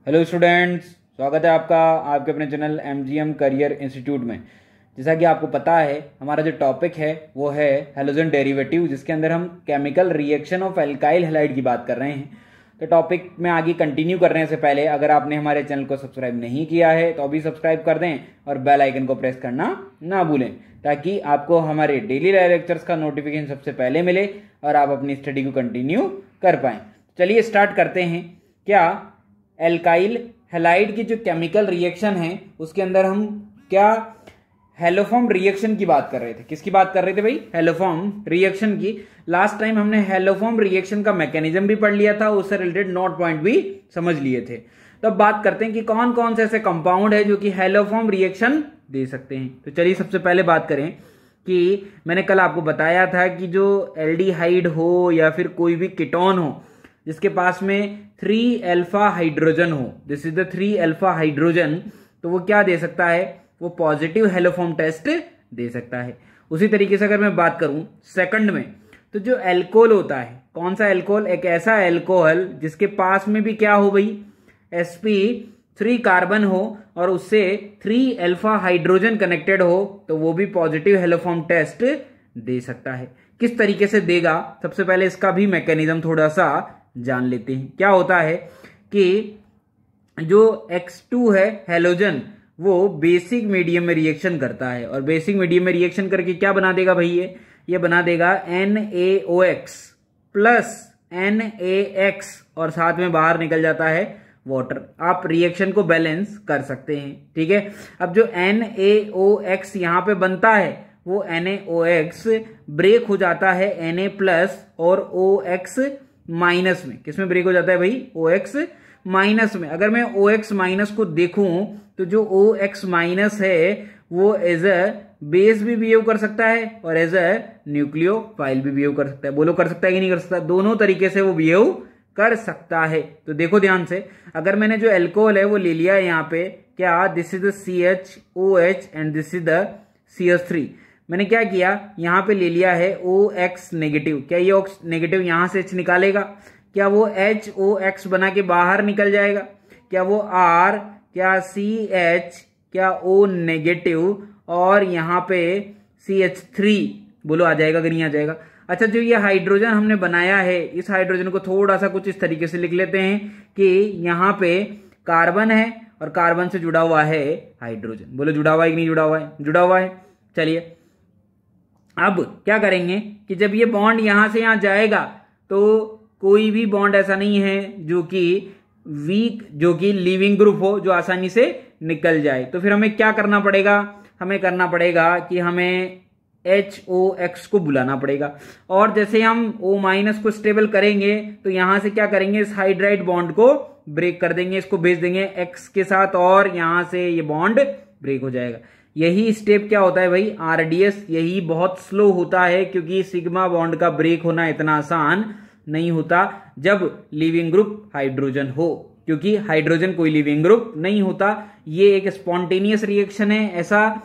Hello students, स्वागत है आपका आपके अपने चैनल एमजीएम करियर इंस्टीट्यूट में। जैसा कि आपको पता है, हमारा जो टॉपिक है वो है हैलोजन डेरिवेटिव, जिसके अंदर हम chemical reaction of alkyl halide की बात कर रहे हैं। तो टॉपिक में आगे कंटिन्यू करने से पहले अगर आपने हमारे चैनल को सब्सक्राइब नहीं किया है तो अभी सब्सक्राइब कर दें और बेल आइकन को प्रेस करना ना भूलें, ताकि आपको हमारे डेली लेक्चर्स का नोटिफिकेशन सबसे पहले मिले और आप अपनी स्टडी को कंटिन्यू कर पाएं। चलिए स्टार्ट करते हैं। क्या एल्काइल हैलाइड की जो केमिकल रिएक्शन है उसके अंदर हम क्या हेलोफॉर्म रिएक्शन की बात कर रहे थे। किसकी बात कर रहे थे भाई? हेलोफॉर्म रिएक्शन की। लास्ट टाइम हमने हेलोफॉर्म रिएक्शन का मैकेनिज्म भी पढ़ लिया था, उससे रिलेटेड नोट पॉइंट भी समझ लिए थे। तो अब बात करते हैं कि कौन कौन से ऐसे कंपाउंड है जो कि हेलोफॉर्म रिएक्शन दे सकते हैं। तो चलिए सबसे पहले बात करें कि मैंने कल आपको बताया था कि जो एल्डिहाइड हो या फिर कोई भी कीटोन हो जिसके पास में 3 अल्फा हाइड्रोजन हो, this is the 3 alpha hydrogen, तो वो क्या दे सकता है? वो पॉजिटिव हेलोफॉर्म टेस्ट दे सकता है। उसी तरीके से अगर मैं बात करूं सेकंड में, तो जो एल्कोहल होता है, कौन सा एल्कोहल? एक ऐसा एल्कोहल जिसके पास में भी क्या हो भाई? sp3 कार्बन हो और उससे 3 अल्फा हाइड्रोजन कनेक्टेड हो, तो वो भी पॉजिटिव हेलोफॉर्म टेस्ट दे सकता है। किस तरीके से देगा? सबसे पहले इसका भी मैकेनिज्म थोड़ा सा जान लेते हैं। क्या होता है कि जो X2 है हेलोजन, वो बेसिक मीडियम में रिएक्शन करता है और बेसिक मीडियम में रिएक्शन करके क्या बना देगा भाई? ये बना देगा NaOX प्लस NaX और साथ में बाहर निकल जाता है वाटर। आप रिएक्शन को बैलेंस कर सकते हैं, ठीक है। अब जो NaOX यहां पे बनता है वो NaOX ब्रेक हो जाता है Na प्लस और OX माइनस में। किसमें ब्रेक हो जाता है भाई? OX माइनस में। अगर मैं OX माइनस को देखूं तो जो OX माइनस है वो एज अ बेस भी बिहेव कर सकता है और एज अ न्यूक्लियोफाइल भी बिहेव कर सकता है। बोलो कर सकता है कि नहीं कर सकता? दोनों तरीके से वो बिहेव कर सकता है। तो देखो ध्यान से, अगर मैंने जो एल्कोहल है वो ले लिया है यहाँ पे, क्या this is the CHOH and this is the CH3। मैंने क्या किया, यहां पे ले लिया है OX नेगेटिव। क्या ये OX नेगेटिव यहां से H निकालेगा? क्या वो HOX बना के बाहर निकल जाएगा? क्या वो R, क्या CH, क्या O नेगेटिव और यहां पे CH3 बोलो आ जाएगा कि नहीं आ जाएगा? अच्छा, जो ये हाइड्रोजन हमने बनाया है, इस हाइड्रोजन को थोड़ा सा कुछ इस तरीके से लिख लेते हैं कि यहां पे कार्बन है और कार्बन से जुड़ा हुआ है हाइड्रोजन। बोलो जुड़ा हुआ है कि नहीं जुड़ा हुआ है? जुड़ा हुआ है। चलिए अब क्या करेंगे कि जब ये बॉन्ड यहां से यहां जाएगा तो कोई भी बॉन्ड ऐसा नहीं है जो कि वीक, जो कि लीविंग ग्रुप हो, जो आसानी से निकल जाए। तो फिर हमें क्या करना पड़ेगा? हमें करना पड़ेगा कि हमें HOX को बुलाना पड़ेगा। और जैसे हम O- को स्टेबल करेंगे तो यहां से क्या करेंगे? इस हाइड्राइड बॉन्ड को ब्रेक कर देंगे, इसको भेज देंगे X के साथ और यहां से ये बॉन्ड ब्रेक हो जाएगा। यही स्टेप क्या होता है भाई? RDS। यही बहुत स्लो होता है क्योंकि सिग्मा बॉन्ड का ब्रेक होना इतना आसान नहीं होता जब लिविंग ग्रुप हाइड्रोजन हो, क्योंकि हाइड्रोजन कोई लिविंग ग्रुप नहीं होता। ये एक स्पॉन्टेनियस रिएक्शन है, ऐसा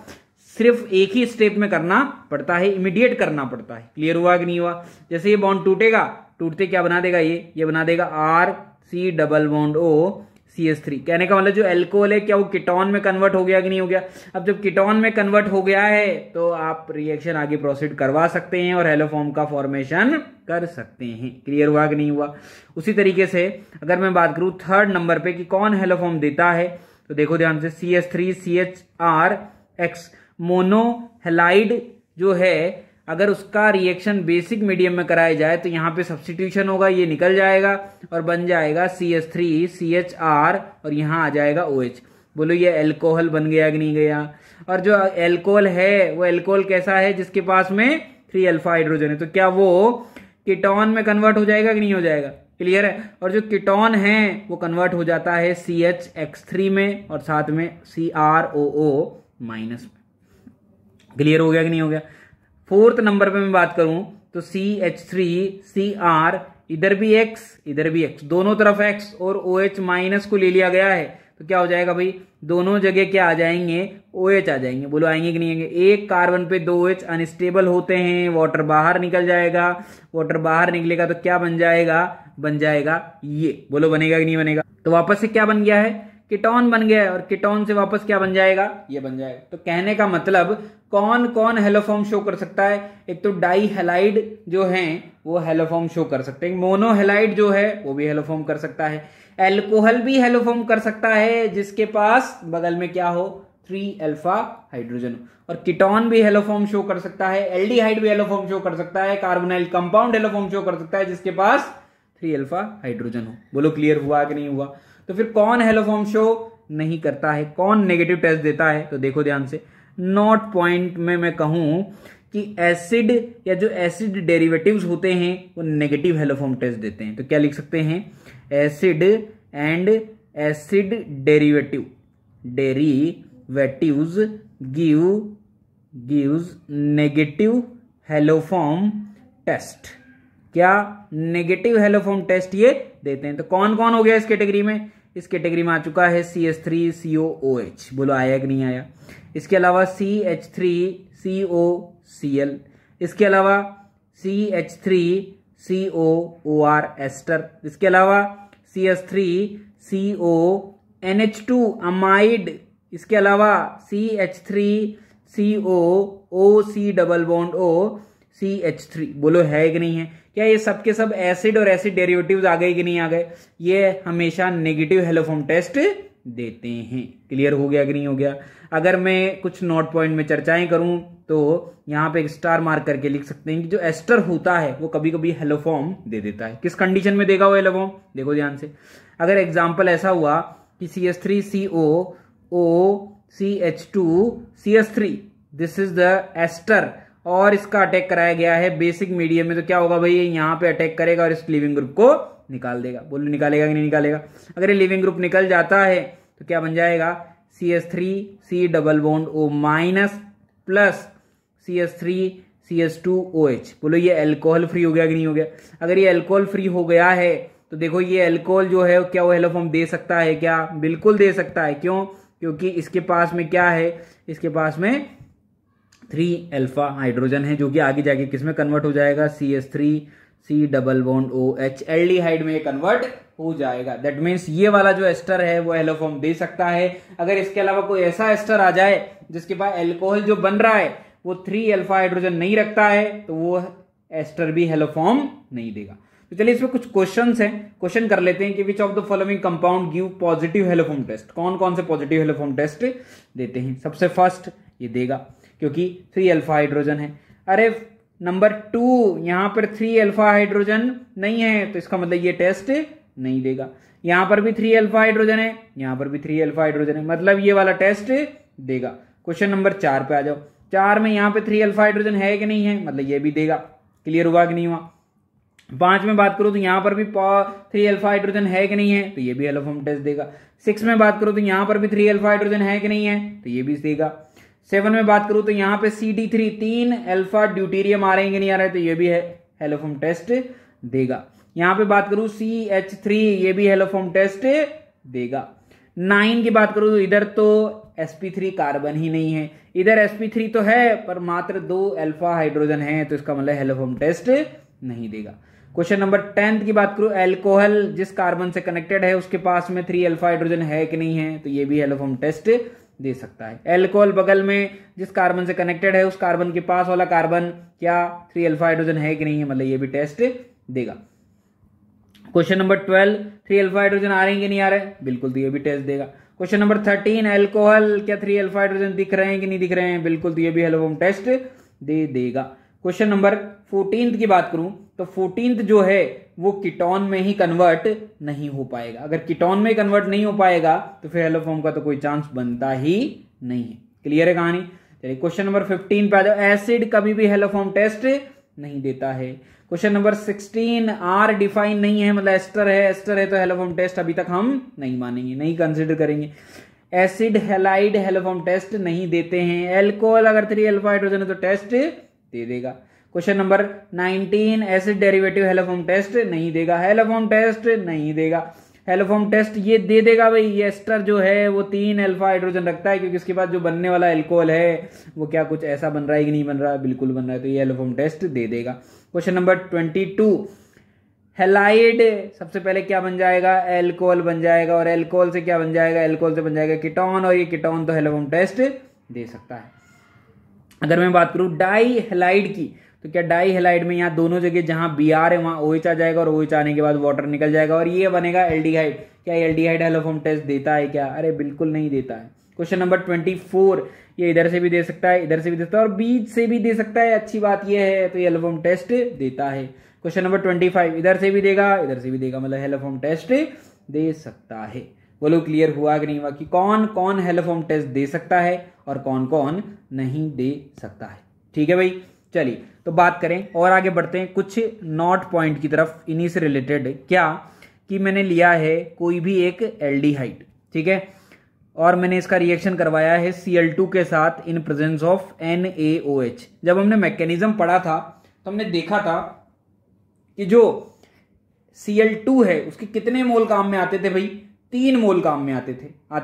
सिर्फ एक ही स्टेप में करना पड़ता है, इमीडिएट करना पड़ता है। क्लियर हुआ कि नहीं हुआ? जैसे ये बॉन्ड टूटेगा, टूटते क्या बना देगा? ये बना देगा RC double bond O CH3। कहने का मतलब जो एल्कोहल है, क्या वो कीटोन में कन्वर्ट हो गया कि नहीं हो गया? अब जब कीटोन में कन्वर्ट हो गया है तो आप रिएक्शन आगे प्रोसीड करवा सकते हैं और हेलोफॉर्म का फॉर्मेशन कर सकते हैं। क्लियर हुआ कि नहीं हुआ? उसी तरीके से अगर मैं बात करूं थर्ड नंबर पे कि कौन हेलोफॉर्म देता है, तो देखो ध्यान से, CH3 CHRX मोनो हैलाइड जो है, अगर उसका रिएक्शन बेसिक मीडियम में कराया जाए तो यहां पे सब्स्टिट्यूशन होगा, ये निकल जाएगा और बन जाएगा CH3 CHR और यहां आ जाएगा OH। बोलो ये एल्कोहल बन गया कि नहीं गया? और जो एल्कोहल है वो एल्कोहल कैसा है? जिसके पास में 3 अल्फा हाइड्रोजन है, तो क्या वो कीटोन में कन्वर्ट हो जाएगा कि नहीं हो जाएगा? क्लियर है? और जो कीटोन है वो कन्वर्ट हो जाता है CHX3 में और साथ में CrOO- में। क्लियर हो गया कि नहीं हो गया? फोर्थ नंबर पे मैं बात करूं तो CH3 CR, इधर भी X इधर भी X, दोनों तरफ X और OH माइनस को ले लिया गया है, तो क्या हो जाएगा भाई, दोनों जगह क्या आ जाएंगे, OH आ जाएंगे। बोलो आएंगे कि नहीं आएंगे। एक कार्बन पे 2 OH अनस्टेबल होते हैं, वाटर बाहर निकल जाएगा। वाटर बाहर निकलेगा तो क्या बन जाएगा, बन जाएगा ये। बोलो बनेगा कि नहीं बनेगा। तो वापस से क्या बन गया है, कीटोन बन गया है, और कीटोन से वापस क्या बन जाएगा, ये बन जाएगा। तो कहने का मतलब कौन कौन हेलोफॉर्म शो कर सकता है, एक तो डाई हेलाइड जो हैं वो हेलोफॉर्म शो कर सकते हैं, मोनोहेलाइड जो है वो भी हेलोफॉर्म कर सकता है, एल्कोहल भी हेलोफॉर्म कर सकता है जिसके पास बगल में क्या हो, 3 अल्फा हाइड्रोजन, और कीटोन भी हेलोफॉर्म शो कर सकता है, एल्डिहाइड भी हेलोफॉर्म शो कर सकता है, कार्बोनाइल कंपाउंड हेलोफॉर्म शो कर सकता है जिसके पास 3 अल्फा हाइड्रोजन हो। बोलो क्लियर हुआ कि नहीं हुआ। तो फिर कौन हेलोफॉर्म शो नहीं करता है, कौन नेगेटिव टेस्ट देता है, तो देखो ध्यान से। नोट पॉइंट में मैं कहूं कि एसिड या जो एसिड डेरिवेटिव्स होते हैं वो नेगेटिव हेलोफॉर्म टेस्ट देते हैं। तो क्या लिख सकते हैं, acid and acid derivatives gives negative haloform test. क्या नेगेटिव हेलोफॉर्म टेस्ट ये देते हैं। तो कौन कौन हो गया इस कैटेगरी में, इस कैटेगरी में आ चुका है CH3COOH। बोलो आया कि नहीं आया। इसके अलावा CH3COCl, इसके अलावा CH3COOR एस्टर, इसके अलावा CH3CONH2 अमाइड, इसके अलावा CH3COOC double bond O CH3। बोलो है कि नहीं है। क्या ये सब के सब एसिड और एसिड डेरिवेटिव्स आ गए कि नहीं आ गए। ये हमेशा नेगेटिव हेलोफॉर्म टेस्ट देते हैं। क्लियर हो गया कि नहीं हो गया। अगर मैं कुछ नोट पॉइंट में चर्चाएं करूं तो यहां पे एक स्टार मार्क करके लिख सकते हैं कि जो एस्टर होता है वो कभी कभी हेलोफॉर्म दे देता है। किस कंडीशन में देगा वो हेलोफॉर्म, देखो ध्यान से। अगर एग्जाम्पल ऐसा हुआ कि CH3COOCH2CH3 this is the ester और इसका अटैक कराया गया है बेसिक मीडियम में, तो क्या होगा भाई, यहां पे अटैक करेगा और इस लिविंग ग्रुप को निकाल देगा। बोलो निकालेगा कि नहीं निकालेगा। अगर ये लिविंग ग्रुप निकल जाता है तो क्या बन जाएगा, CH3C double bond O minus plus CH3CH2OH। बोलो ये अल्कोहल फ्री हो गया कि नहीं हो गया। अगर ये अल्कोहल फ्री हो गया है तो देखो ये अल्कोहल जो है क्या वो हेलोफॉर्म दे सकता है क्या, बिल्कुल दे सकता है। क्यों, क्योंकि इसके पास में क्या है, इसके पास में 3 अल्फा हाइड्रोजन है जो कि आगे जाके किसमें कन्वर्ट हो जाएगा, CH3C double bond OH aldehyde में कन्वर्ट हो जाएगा। दैट मीन्स ये वाला जो एस्टर है वो हेलोफॉर्म दे सकता है। अगर इसके अलावा कोई ऐसा एस्टर आ जाए जिसके पास अल्कोहल जो बन रहा है वो 3 अल्फा हाइड्रोजन नहीं रखता है तो वो एस्टर भी हेलोफॉर्म नहीं देगा। तो चलिए इसमें कुछ क्वेश्चंस हैं, क्वेश्चन कर लेते हैं कि which of the following compound give positive haloform test. कौन कौन से पॉजिटिव हेलोफॉर्म टेस्ट देते हैं। सबसे फर्स्ट ये देगा क्योंकि 3 अल्फा हाइड्रोजन है। अरे नंबर 2 यहां पर 3 अल्फा हाइड्रोजन नहीं है तो इसका मतलब ये टेस्ट नहीं देगा। यहां पर भी 3 अल्फा हाइड्रोजन है, यहां पर भी 3 अल्फा हाइड्रोजन है, मतलब ये वाला टेस्ट देगा। क्वेश्चन नंबर 4 पे आ जाओ। 4 में यहां पे 3 अल्फा हाइड्रोजन है कि नहीं है, मतलब ये भी देगा। क्लियर हुआ कि नहीं हुआ। 5 में बात करूं तो यहां पर भी 3 अल्फा हाइड्रोजन है कि नहीं है तो ये भी हेलोफॉर्म टेस्ट देगा। 6 में बात करूं तो यहां पर भी 3 अल्फा हाइड्रोजन है कि नहीं है तो ये भी देगा। 7 में बात करूं तो यहां पे CD3 3 अल्फा ड्यूटेरियम आ रहे हैं कि नहीं आ रहे तो ये भी है हेलोफॉर्म टेस्ट देगा। यहां पे बात करूं CH3 ये भी हेलोफॉर्म टेस्ट देगा। 9 की बात करूं तो इधर तो sp3 कार्बन ही नहीं है, इधर sp3 तो है पर मात्र 2 अल्फा हाइड्रोजन है तो इसका मतलब हेलोफॉर्म टेस्ट नहीं देगा। क्वेश्चन नंबर 10 की बात करूं, अल्कोहल जिस कार्बन से कनेक्टेड है उसके पास में 3 अल्फा हाइड्रोजन है कि नहीं है तो ये भी हेलोफॉर्म टेस्ट दे सकता है। अल्कोहल बगल में जिस कार्बन से कनेक्टेड है उस कार्बन के पास वाला कार्बन क्या 3 अल्फा हाइड्रोजन है कि नहीं है, मतलब ये भी टेस्ट देगा। क्वेश्चन नंबर 12 3 अल्फा हाइड्रोजन आ रहे हैं कि नहीं आ रहे, बिल्कुल तो ये भी टेस्ट देगा। क्वेश्चन नंबर 13 अल्कोहल क्या 3 अल्फा हाइड्रोजन दिख रहे हैं कि नहीं दिख रहे हैं, बिल्कुल तो ये भी हेलोफॉर्म टेस्ट दे देगा। क्वेश्चन नंबर 14 की बात करूं तो 14 जो है वो कीटोन में ही कन्वर्ट नहीं हो पाएगा। अगर कीटोन में कन्वर्ट नहीं हो पाएगा तो फिर हेलोफॉर्म का तो कोई चांस बनता ही नहीं है। क्लियर है कहानी। चलिए क्वेश्चन नंबर 15 पे आ जाओ। एसिड कभी भी हेलोफॉर्म टेस्ट नहीं देता है। क्वेश्चन नंबर 16 आर डिफाइन नहीं है, मतलब एस्टर है तो हेलोफॉर्म टेस्ट अभी तक हम नहीं मानेंगे, नहीं कंसिडर करेंगे। एसिड हेलाइड हेलोफॉर्म टेस्ट नहीं देते हैं। एल्कोहल अगर 3 अल्फा हाइड्रोजन है तो टेस्ट दे देगा। Question number 19 acid derivative haloform test नहीं देगा, हेलोफॉर्म टेस्ट नहीं देगा। हेलोफॉर्म टेस्ट ये दे देगा भाई। ये एस्टर जो है वो 3 अल्फा हाइड्रोजन रखता है, क्योंकि इसके बाद जो बनने वाला एल्कोहल है वो क्या कुछ ऐसा बन रहा है कि नहीं बन रहा है, बिल्कुल बन रहा है, तो ये हेलोफॉर्म टेस्ट दे देगा। क्वेश्चन नंबर 22, हैलाइड सबसे पहले क्या बन जाएगा, एल्कोहल बन जाएगा, और एल्कोहल से क्या बन जाएगा, एल्कोहल से बन जाएगा कीटोन, और ये कीटोन तो हेलोफॉर्म टेस्ट दे सकता है। अगर मैं बात करूं डाई हैलाइड की, तो क्या डाई हैलाइड में यहाँ दोनों जगह जहां Br है वहां OH आ जाएगा, और OH आने के बाद वाटर निकल जाएगा और ये बनेगा एल्डिहाइड। क्या एल्डिहाइड हेलोफॉर्म टेस्ट देता है क्या, अरे बिल्कुल नहीं देता है। क्वेश्चन नंबर 24, ये इधर से भी दे सकता है, इधर से भी दे सकता है, और बीच से भी दे सकता है। अच्छी बात ये है, तो ये हेलोफॉर्म टेस्ट देता है। क्वेश्चन नंबर 25, इधर से भी देगा, इधर से भी देगा, मतलब हेलोफॉर्म टेस्ट दे सकता है। बोलो क्लियर हुआ कि नहीं हुआ कि कौन कौन हेलोफॉर्म टेस्ट दे सकता है और कौन कौन नहीं दे सकता है। ठीक है भाई, चलिए तो बात करें और आगे बढ़ते हैं कुछ नोट पॉइंट की तरफ। इन्हीं से रिलेटेड क्या कि मैंने लिया है कोई भी एक एल्डिहाइड, ठीक है, और मैंने इसका रिएक्शन करवाया है Cl2 के साथ इन प्रेजेंस ऑफ NaOH। जब हमने मैकेनिज्म पढ़ा था तो हमने देखा था कि जो Cl2 है उसके कितने मोल काम में आते थे भाई, 3 मोल काम में आते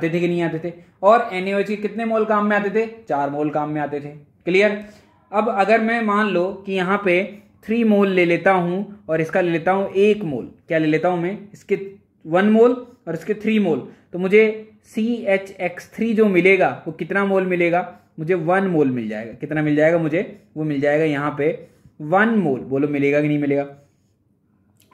थे कि नहीं आते थे, और NaOH के कितने मोल काम में आते थे, 4 मोल काम में आते थे। क्लियर। अब अगर मैं मान लो कि यहाँ पे 3 मोल ले लेता हूं और इसका ले लेता हूं 1 मोल, क्या ले लेता हूं मैं, इसके 1 मोल और इसके 3 मोल, तो मुझे CHX3 जो मिलेगा वो कितना मोल मिलेगा, मुझे 1 मोल मिल जाएगा। कितना मिल जाएगा मुझे, वो मिल जाएगा यहाँ पे 1 मोल। बोलो मिलेगा कि नहीं मिलेगा।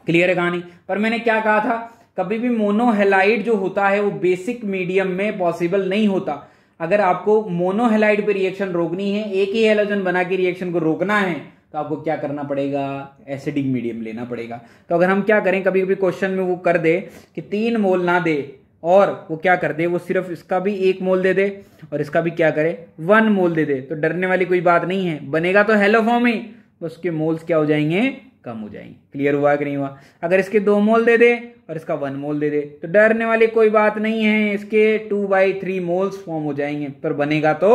क्लियर है कहानी। पर मैंने क्या कहा था, कभी भी मोनोहेलाइड जो होता है वो बेसिक मीडियम में पॉसिबल नहीं होता। अगर आपको मोनोहेलाइड पे रिएक्शन रोकनी है, एक ही हेलोजन बना के रिएक्शन को रोकना है, तो आपको क्या करना पड़ेगा, एसिडिक मीडियम लेना पड़ेगा। तो अगर हम क्या करें, कभी कभी क्वेश्चन में वो कर दे कि 3 मोल ना दे और वो क्या कर दे, वो सिर्फ इसका भी 1 मोल दे दे और इसका भी क्या करे 1 मोल दे दे, तो डरने वाली कोई बात नहीं है, बनेगा तो हेलोफॉर्म ही, बस उसके मोल्स क्या हो जाएंगे, कम हो जाएंगे। क्लियर हुआ कि नहीं हुआ। अगर इसके 2 मोल दे दे और इसका 1 मोल दे दे तो डरने वाली कोई बात नहीं है, इसके 2/3 मोल्स फॉर्म हो जाएंगे, पर बनेगा तो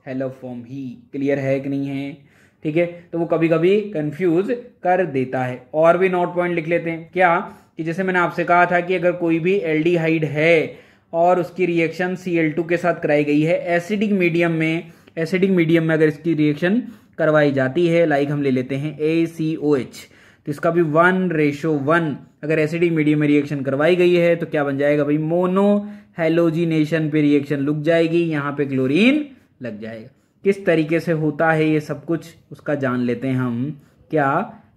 हेलोफॉर्म ही। क्लियर है कि नहीं है। ठीक है, तो वो कभी कभी कंफ्यूज कर देता है। और भी नोट पॉइंट लिख लेते हैं क्या, कि जैसे मैंने आपसे कहा था कि अगर कोई भी एल्डिहाइड है और उसकी रिएक्शन Cl2 के साथ कराई गई है एसिडिक मीडियम में अगर इसकी रिएक्शन करवाई जाती है, लाइक हम ले लेते हैं ACOH, तो इसका भी 1:1 अगर एसिडिक मीडियम में रिएक्शन करवाई गई है तो क्या बन जाएगा भाई, मोनो हेलोजिनेशन पे रिएक्शन रुक जाएगी, यहां पे क्लोरीन लग जाएगा। किस तरीके से होता है ये सब कुछ उसका जान लेते हैं हम। क्या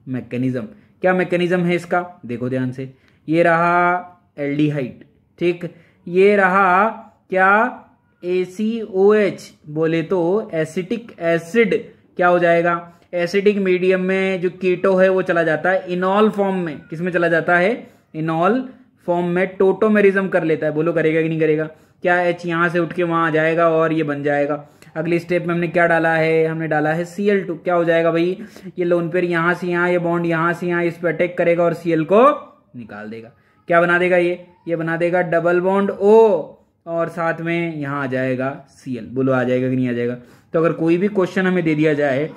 मैकेनिज्म, क्या मैकेनिज्म है इसका, देखो ध्यान से। ये रहा एल्डिहाइड, ठीक, ये रहा क्या ACOH, बोले तो एसिटिक एसिड, क्या हो जाएगा, एसिडिक मीडियम में जो कीटो है वो चला जाता है इनॉल फॉर्म में। किस में चला जाता है, इनॉल फॉर्म में, टोटोमेरिज्म कर लेता है। बोलो करेगा कि नहीं करेगा। क्या H यहां से उठ के वहां आ जाएगा और ये बन जाएगा। अगली स्टेप में हमने क्या डाला है, हमने डाला है Cl2, क्या हो जाएगा भाई, ये लोन पेयर यहां से यहां, ये बॉन्ड यहां से यहां इस पे अटैक करेगा और Cl को निकाल देगा। क्या बना देगा ये बना देगा डबल बॉन्ड O, और साथ में यहां आ जाएगा Cl। बोलो आ जाएगा कि नहीं आ जाएगा। तो अगर कोई भी क्वेश्चन हमें दे दिया जाए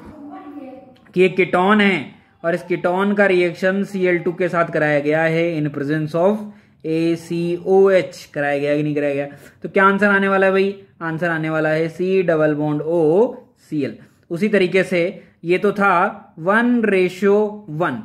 कि एक कीटोन है और इस कीटोन का रिएक्शन Cl2 के साथ कराया गया है इन प्रेजेंस ऑफ ACOH, कराया गया कि नहीं कराया गया, तो क्या आंसर आने वाला है भाई, आंसर आने वाला है C+O Cl। उसी तरीके से ये तो था 1:1,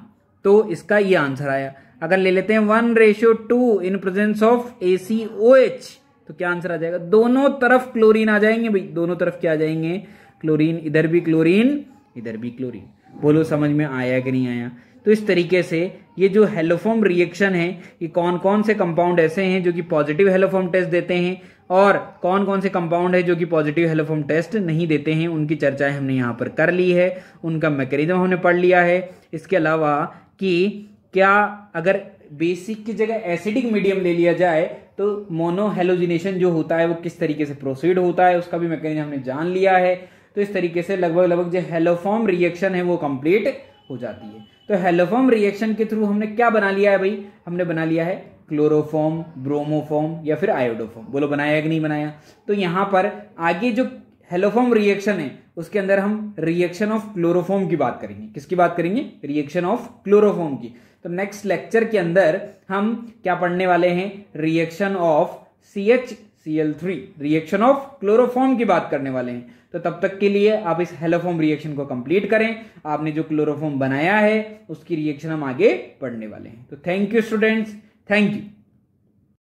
तो इसका ये आंसर आया। अगर ले लेते हैं 1:2 इन प्रेजेंस ऑफ ACOH, तो क्या आंसर आ जाएगा, दोनों तरफ क्लोरीन आ जाएंगे भाई, दोनों तरफ क्या आ जाएंगे, क्लोरीन, इधर भी क्लोरीन इधर भी क्लोरीन। बोलो समझ में आया कि नहीं आया। तो इस तरीके से ये जो हेलोफॉर्म रिएक्शन है, ये कौन कौन से कंपाउंड ऐसे हैं जो कि पॉजिटिव हेलोफॉर्म टेस्ट देते हैं और कौन कौन से कंपाउंड है जो कि पॉजिटिव हेलोफॉर्म टेस्ट नहीं देते हैं, उनकी चर्चाएं हमने यहाँ पर कर ली है, उनका मैकेनिज्म हमने पढ़ लिया है। इसके अलावा कि क्या अगर बेसिक की जगह एसिडिक मीडियम ले लिया जाए तो मोनोहेलोजिनेशन जो होता है वो किस तरीके से प्रोसीड होता है, उसका भी मैकेनिज्म हमने जान लिया है। तो इस तरीके से लगभग जो हेलोफॉर्म रिएक्शन है वो कंप्लीट हो जाती है। तो हेलोफॉर्म रिएक्शन के थ्रू हमने क्या बना लिया है भाई, हमने बना लिया है क्लोरोफॉर्म, ब्रोमोफॉर्म या फिर आयोडोफॉर्म। बोलो बनाया कि नहीं बनाया। तो यहां पर आगे जो हेलोफॉर्म रिएक्शन है उसके अंदर हम रिएक्शन ऑफ क्लोरोफॉर्म की बात करेंगे। किसकी बात करेंगे, रिएक्शन ऑफ क्लोरोफॉर्म की। तो नेक्स्ट लेक्चर के अंदर हम क्या पढ़ने वाले हैं, reaction of CHCl3, reaction of chloroform की बात करने वाले हैं। तो तब तक के लिए आप इस हेलोफॉर्म रिएक्शन को कंप्लीट करें। आपने जो क्लोरोफॉर्म बनाया है उसकी रिएक्शन हम आगे पढ़ने वाले हैं। तो thank you students, thank you.